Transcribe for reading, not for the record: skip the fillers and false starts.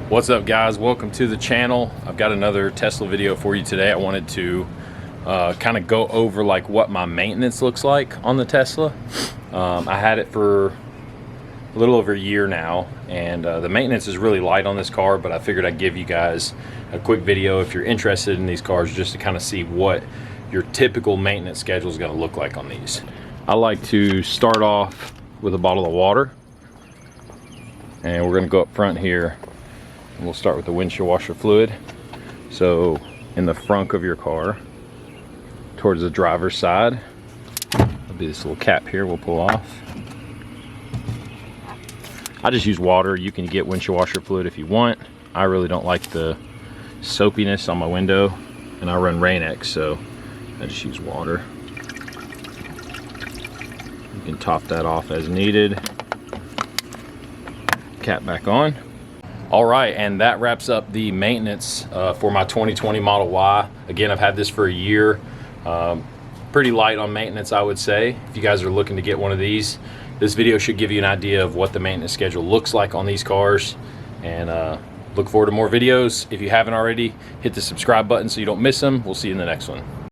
What's up, guys? Welcome to the channel. I've got another Tesla video for you today. I wanted to kind of go over like what my maintenance looks like on the Tesla. I had it for a little over a year now, and the maintenance is really light on this car, but I figured I'd give you guys a quick video if you're interested in these cars, just to kind of see what your typical maintenance schedule is going to look like on these. I like to start off with a bottle of water, and we're going to go up front here. And we'll start with the windshield washer fluid. So in the front of your car, towards the driver's side, there'll be this little cap here we'll pull off. I just use water. You can get windshield washer fluid if you want. I really don't like the soapiness on my window, and I run Rain-X, so I just use water. You can top that off as needed. Cap back on. All right, and that wraps up the maintenance for my 2020 Model Y. Again, I've had this for a year. Pretty light on maintenance, I would say. If you guys are looking to get one of these, this video should give you an idea of what the maintenance schedule looks like on these cars. And look forward to more videos. If you haven't already, hit the subscribe button so you don't miss them. We'll see you in the next one.